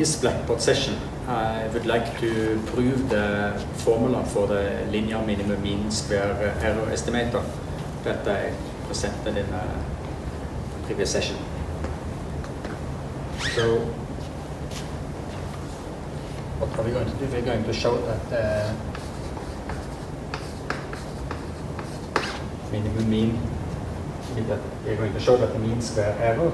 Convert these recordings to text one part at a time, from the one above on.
this blackboard session, I would like to prove the formula for the linear minimum mean square error estimator that I presented in a previous session. So, what are we going to do? We're going to show that the minimum mean, we're going to show that the mean square error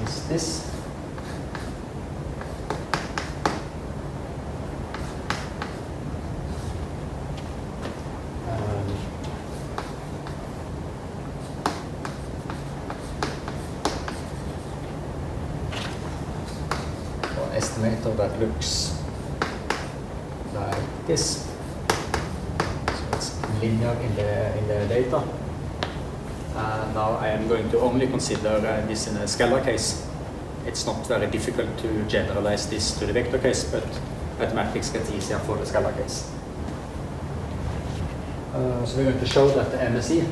is this. Estimator that looks like this. So it's linear in the data. Now I am going to only consider this in a scalar case. It's not very difficult to generalize this to the vector case, but mathematics gets easier for the scalar case. So we're going to show that the MSE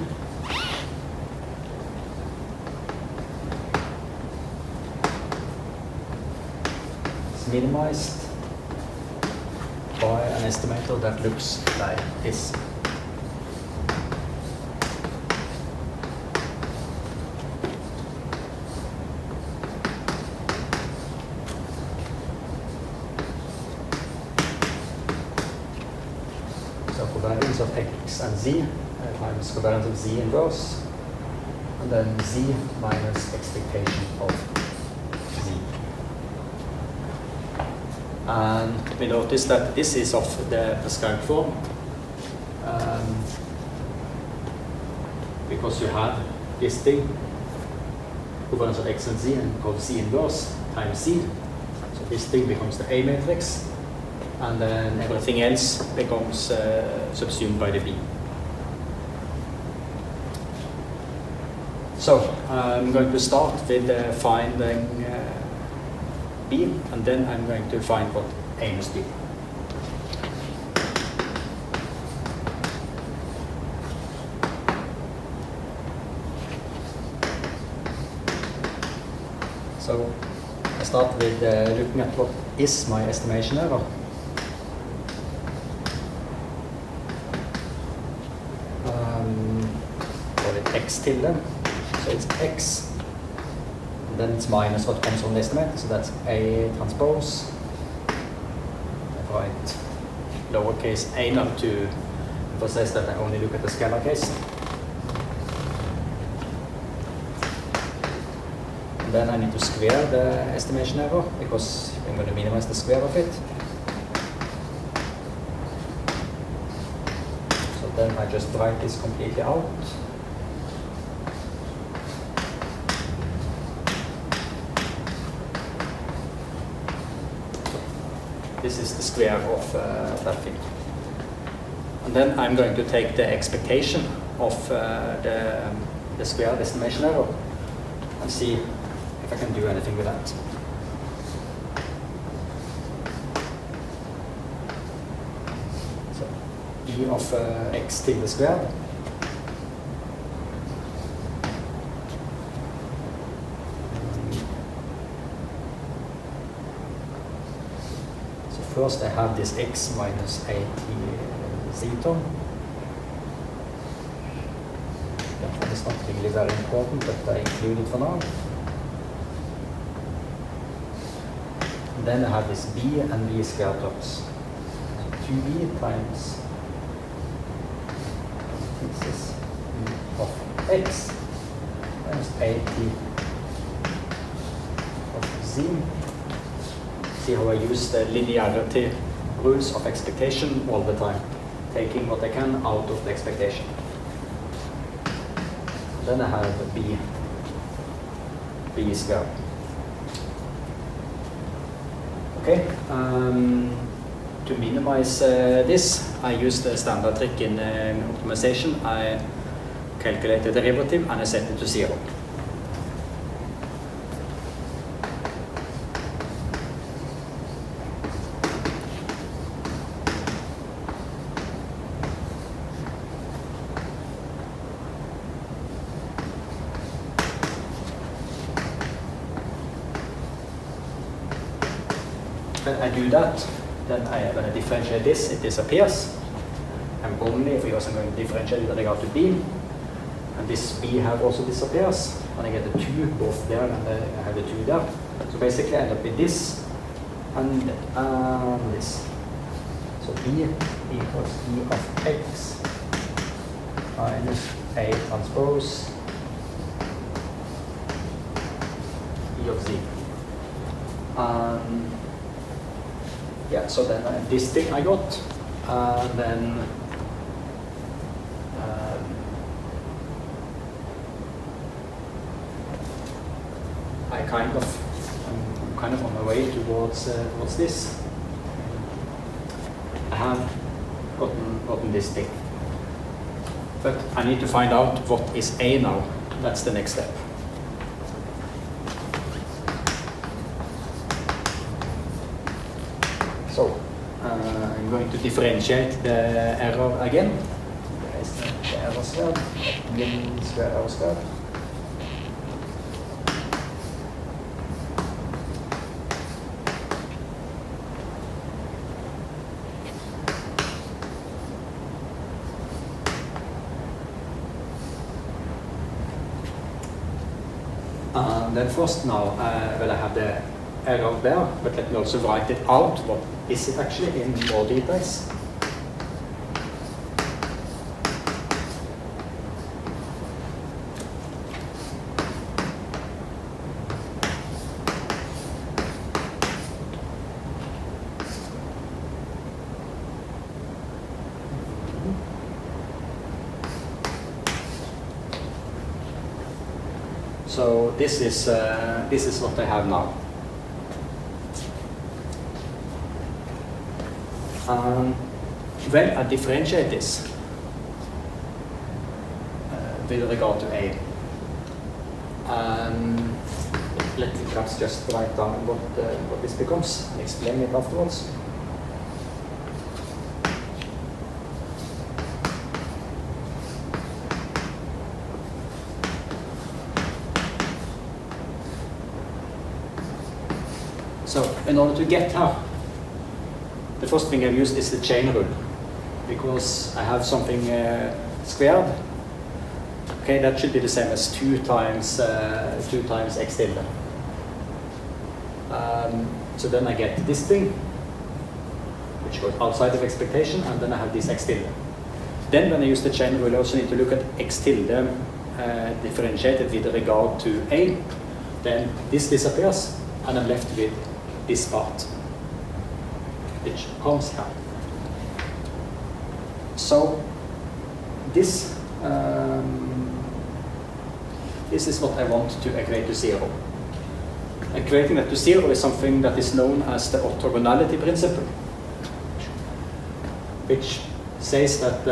minimized by an estimator that looks like this. So covariance of x and z times covariance of z inverse, and then z minus expectation of z. And we notice that this is of the prescribed form because you have this thing, covariance of x and z, and called z inverse times z. So this thing becomes the A matrix, and then everything else becomes subsumed by the B. So I'm going to start with finding B, and then I'm going to find what A must be. So I start with looking at what is my estimation error. Call it x tilde, so it's x. Then it's minus what comes from the estimate, so that's A transpose. I write lowercase a not to emphasize that I only look at the scalar case. And then I need to square the estimation error because I'm going to minimize the square of it. So then I just write this completely out. This is the square of that thing. And then I'm going to take the expectation of the squared estimation error and see if I can do anything with that. So E of x tilde squared. First, I have this x minus 80 zeton. That one is not really very important, but I include it for now. And then I have this b and b squared terms. So 2b times this is of x minus 80 of z. See how I use the linearity rules of expectation all the time, taking what I can out of the expectation. Then I have b squared. Okay, to minimize this, I use the standard trick in optimization. I calculate the derivative and I set it to 0. I do that, then when I differentiate this, it disappears. And only if I'm going to differentiate with regard to b, and this b have also disappears, and I get the 2 both there, and I have the 2 there. So basically I end up with this and this. So b equals e of x minus a transpose e of z. Yeah, so then this thing I got, and then I'm kind of on my way towards this. I have gotten this thing, but I need to find out what is A now. That's the next step. So I'm going to differentiate the error again. There is the error squared, min square error squared. And then first now, well, I have the error there, but let me also write it out. What is it actually in more details? So this is what I have now. When I differentiate this with regard to A, let me perhaps just write down what this becomes and explain it afterwards. So in order to get here, the first thing I've used is the chain rule, because I have something squared. Okay, that should be the same as 2 times x tilde. So then I get this thing, which goes outside of expectation, and then I have this x tilde. Then when I use the chain rule, I also need to look at x tilde differentiated with regard to A. Then this disappears, and I'm left with this part, which comes here. So this is what I want to equate to 0. Equating that to 0 is something that is known as the orthogonality principle, which says that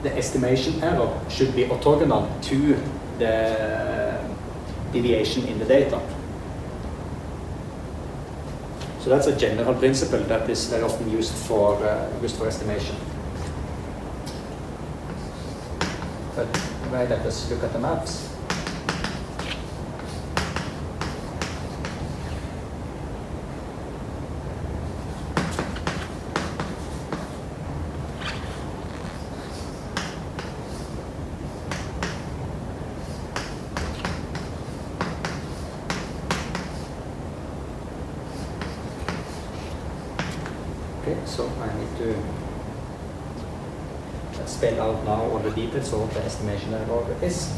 the estimation error should be orthogonal to the deviation in the data. So that's a general principle that is very often used for estimation. But anyway, let us look at the maps. So I need to spell out now all the details of what the estimation error is.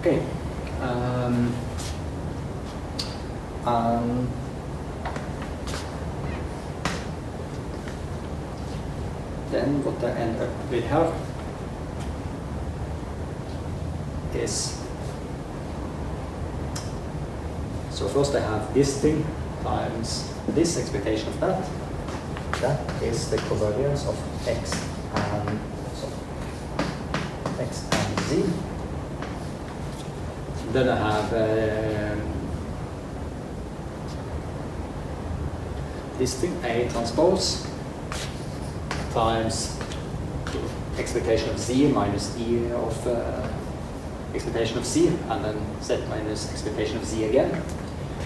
Okay. Then what I end up with here is, so first I have this thing times this expectation of that. That is the covariance of x and so x and z. Then I have this thing, A transpose times expectation of z minus e of expectation of z, and then z minus expectation of z again,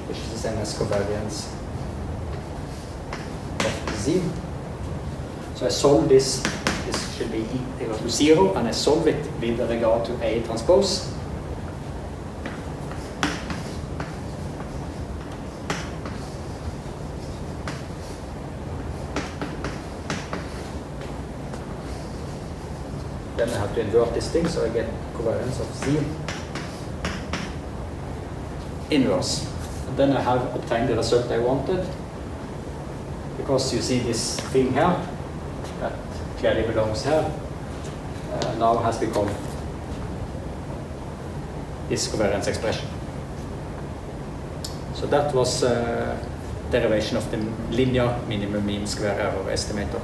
which is the same as covariance of z. So I solve this should be equal to 0, and I solve it with regard to A transpose. Then I have to invert this thing, so I get covariance of z inverse. And then I have obtained the result I wanted, because you see this thing here that clearly belongs here now has become this covariance expression. So that was derivation of the linear minimum mean square error estimator.